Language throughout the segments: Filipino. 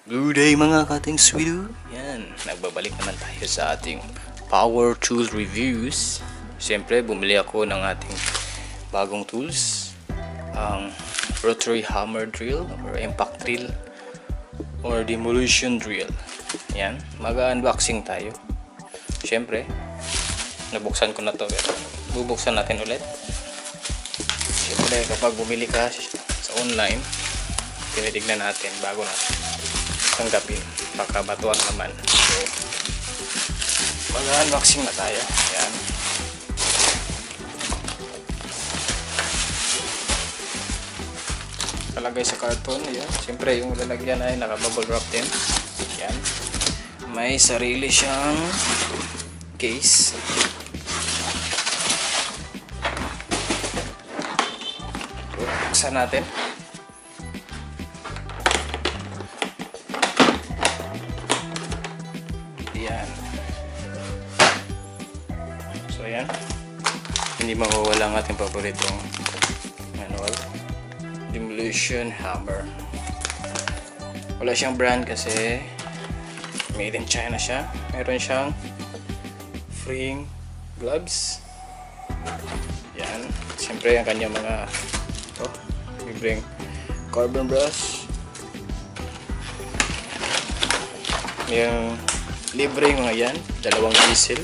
Good day mga kating sweeto. Yan, nagbabalik naman tayo sa ating power tool reviews. Siyempre, bumili ako ng ating bagong tools. Ang rotary hammer drill or impact drill or demolition drill. Yan, mag-unboxing tayo. Siyempre, nabuksan ko na to. Pero bubuksan natin ulit. Siyempre, kapag bumili ka sa online, tinitignan natin bago natin tanggapin, baka batuan naman. So mag-unboxing na tayo. Ayan, kalagay sa karton. Ayan, siyempre yung lalagyan ay naka-bubble wrap din. Ayan, may sarili siyang case. Buksan natin. Yan. So yan, hindi mawawala ang ating paboritong manual, demolition hammer. Wala siyang brand kasi made in China siya. Meron siyang freeing gloves. Yan, siyempre ang kanyang mga libreng carbon brush, yung libre yung mga yan, dalawang diesel,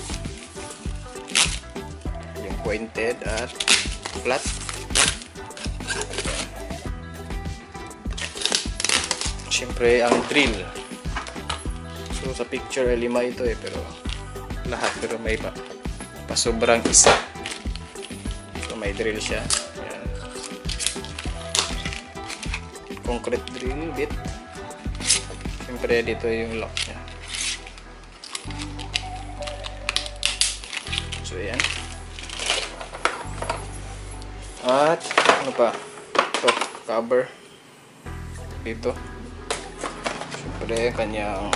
yung pointed at flat. Siyempre ang drill. So sa picture ay 5 ito pero lahat, pero may pasobrang isa. So may drill siya. Ayan. Concrete drill bit. Siyempre dito yung lock niya. So ayan. At ano pa? Ito, cover dito. Siyempre kanyang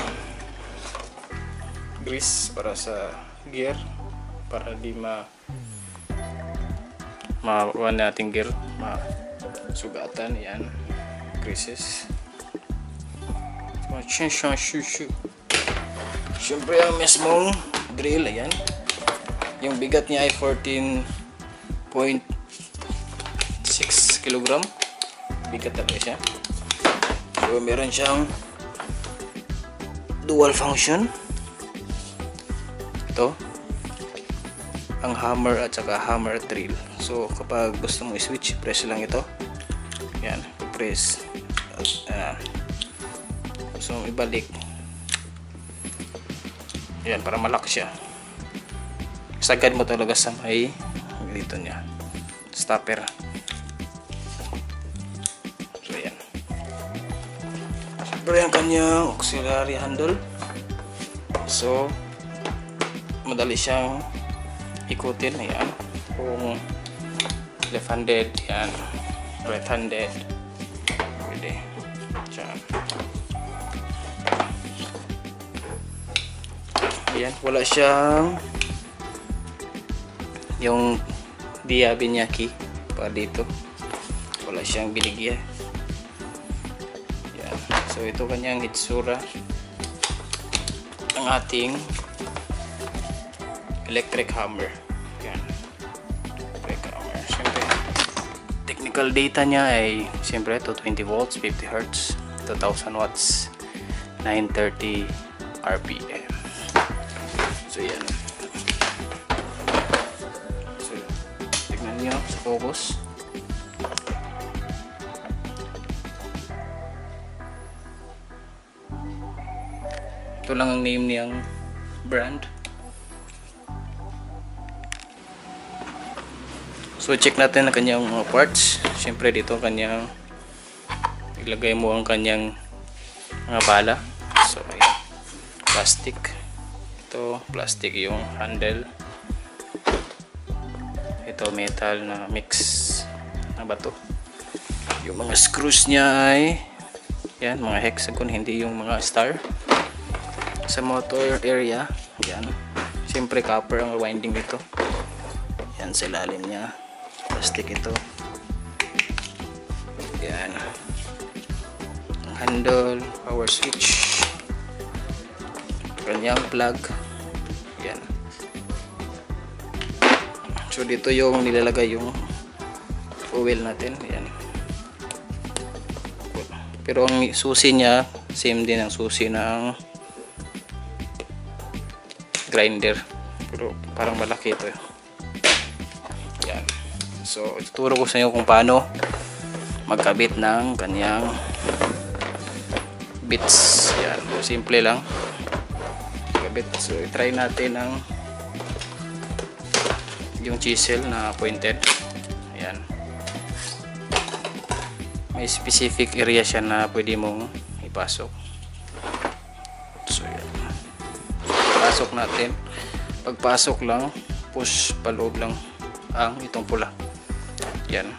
grease para sa gear, para di makuha natin gear, masugatan. Ayan, greases. Siyempre ang mismong drill. Ayan, yung bigat niya ay 14.6 kg. Bigat talaga siya. So meron siyang dual function. Ito ang hammer at saka hammer drill. So kapag gusto mo i-switch, press lang ito. Yan, press. So ibalik. Yan, para malak siya. Sagad mo talaga sa may dito niya, stopper. So yan. Siyempre ang kanyang auxiliary handle. So madali siyang ikutin. Ayan, kung left-handed, yan, right-handed, pwede. Diyan. Ayan, wala siyang yung binyaki pa dito, wala siyang binigyan. Yan. So ito kanyang itsura ng ating electric hammer. Yan, electric hammer. Siyempre technical data niya ay siyempre 220 volts, 50 Hz, 2000 watts, 930 RPM. So yan. So tignan niyo sa focus. Ito lang ang name niyang brand. So check natin ang kanyang mga parts. Siyempre dito kanyang ilagay mo ang kanyang mga bala. So ayan, plastic. Ito plastic yung handle. Ito metal na mix na bato. Yung mga screws niya ay yan, mga hexagon, hindi yung mga star. Sa motor area, yan, siyempre copper ang winding nito. Yan sa ilalim niya, plastic ito. Yan, ang handle, power switch, kanyang plug. Yan. So dito yung nilalagay yung fuel natin. Yan. Pero ang susi niya same din ang susi ng grinder, pero parang malaki ito. Yan. So ituturo ko sa inyo kung paano magkabit ng kanyang bits. Yan, simple lang kabit. So i-try natin ang yung chisel na pointed. Yan, may specific area siya na pwede mong ipasok. So yan, pasok natin. Pagpasok lang, push paloob lang ang itong pula. Yan,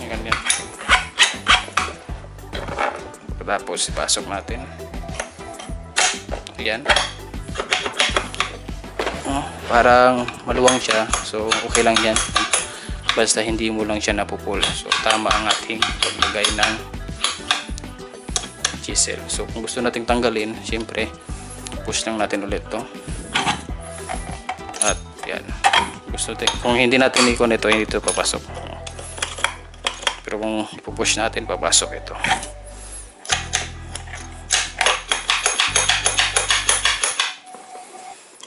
ganyan. Tapos ipasok natin. Yan. Parang maluwang siya, so okay lang yan, basta hindi mo lang siya napupul. So tama ang ating paglagay ng chisel. So kung gusto nating tanggalin, syempre push lang natin ulit to. At yan, kung hindi natin ikon ito, hindi ito papasok. Pero kung ipupush natin, papasok ito.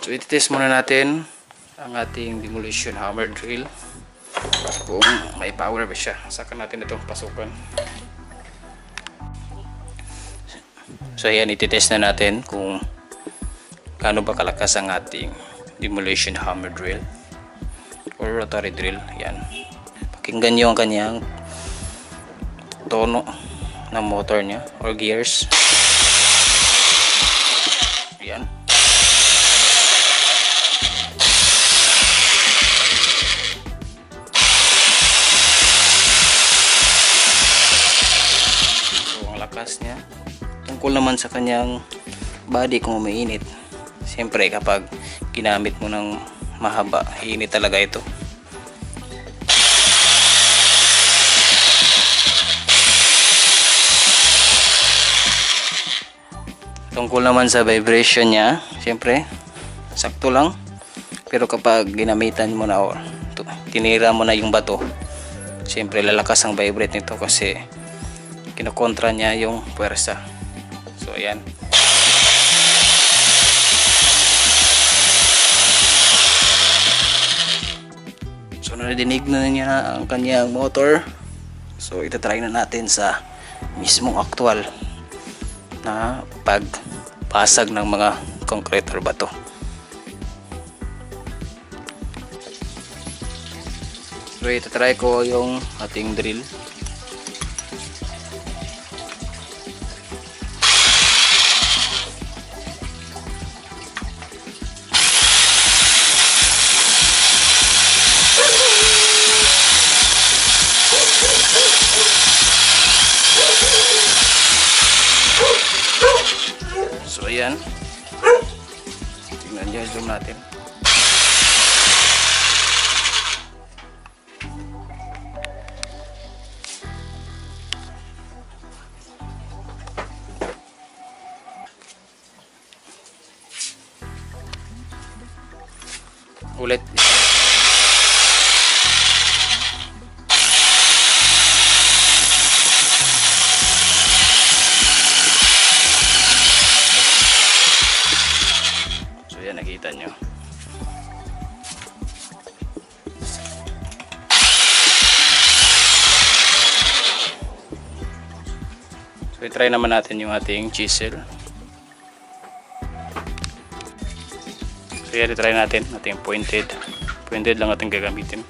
So ititest muna natin ang ating demolition hammer drill kung may power ba siya. Saka natin itong pasukan. So ayan, ititest na natin kung gaano ba kalakas ang ating demolition hammer drill or rotary drill. Yan, pakinggan nyo ang kanyang tono ng motor niya or gears. Yan. Niya. Tungkol naman sa kanyang body kung umiinit. Siyempre kapag ginamit mo ng mahaba, iinit talaga ito. Tungkol naman sa vibration niya, siyempre sakto lang. Pero kapag ginamitan mo na or tinira mo na yung bato, siyempre lalakas ang vibrate nito kasi kinokontra niya yung puwersa. So ayan. So nadinig na niya ang kanyang motor. So itatry na natin sa mismong actual na pagpasag ng mga concrete or bato. So itatry ko yung ating drill. So ayan, tingnan nyo, zoom natin. Ulit. Nakita nyo. So i-try naman natin yung ating chisel. So yan, i-try natin ating pointed lang ating gagamitin.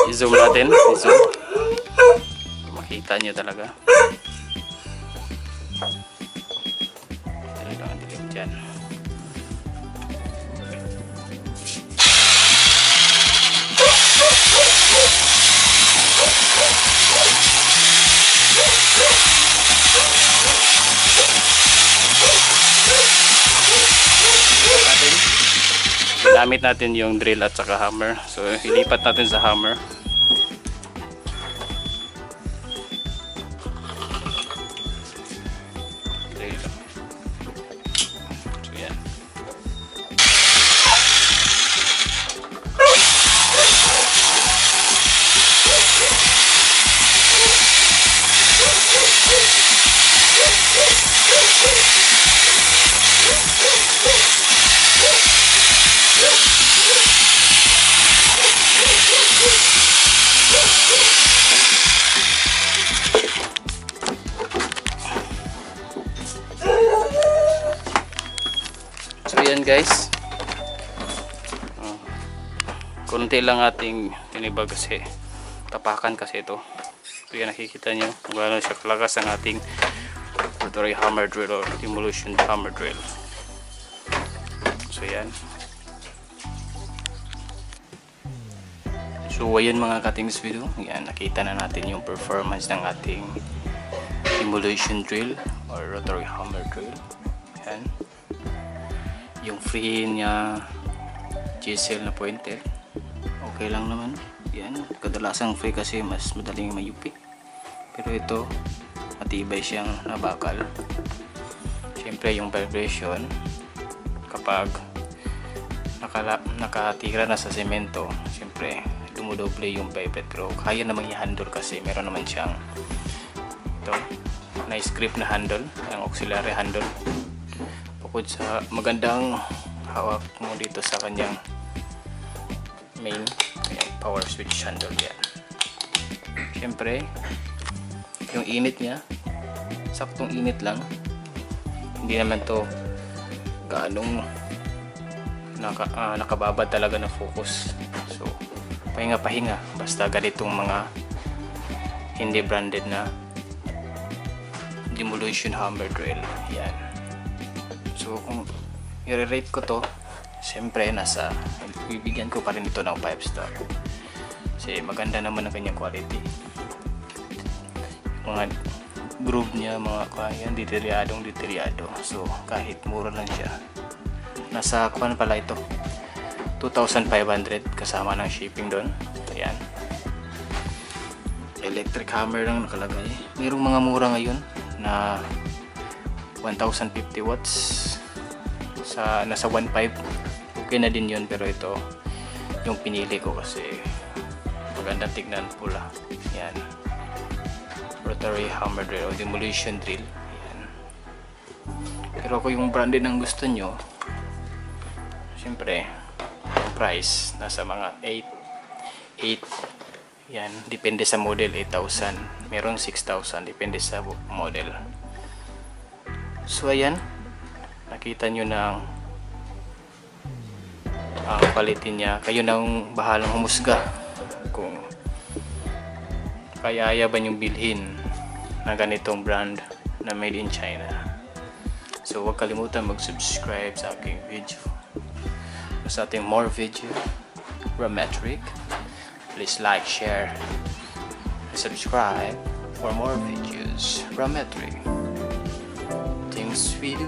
I-zoom natin, i-zoom. Makita nyo talaga. Talagang dilim dyan. gamit natin yung drill at saka hammer. So ilipat natin sa hammer. Drill. So yan. So yan guys, konti lang ating tinibag kasi tapakan kasi ito. So yan, nakikita nyo kung gaano siya kalakas ang ating rotary hammer drill or demolition hammer drill. So yan. So ayun mga katings video, yan, nakita na natin yung performance ng ating demolition drill or rotary hammer drill. Yan. Yung free niya chisel na pointer, okay lang naman. Yan, kadalasang free kasi mas madaling mayupi. Pero ito, matibay siyang nabakal. Siyempre yung vibration kapag nakatira na sa semento, siyempre dumudoble yung vibrate. Pero kaya naman i-handle kasi meron naman siyang ito, nice grip na handle, ang auxiliary handle. Bukod sa magandang hawak mo dito sa kanyang main power switch handle yan. Siyempre yung init niya, saktong init lang, hindi naman to gaanong nakababad talaga na focus. So pahinga basta ganitong mga hindi branded na demolition hammer drill. Yan. So kung i-rate ko to, siyempre bibigyan ko pa rin ito ng 5 star kasi maganda naman ang kanyang quality. Mga groove niya, mga kaya detalyado. So kahit mura lang siya, nasa kuan pala ito 2,500 kasama ng shipping doon. Ayan, electric hammer lang nakalagay. Mayroong mga mura ngayon na 1050 watts sa nasa 1.5, okay na din yun. Pero ito yung pinili ko kasi maganda tignan, pula. Yan, rotary hammer drill o demolition drill. Yan. Pero kung yung branded ang gusto nyo, siyempre yung price nasa mga 8 yan, depende sa model. 8,000, meron 6,000, depende sa model. So ayan, nakita nyo na ang quality niya. Kayo nang bahalang humusga kung kaya ba yung bilhin na ganitong brand na made in China. So huwag kalimutan mag-subscribe sa aking video. Sa ating more video, Rametric. Please like, share, subscribe for more videos. Rametric. Things we do.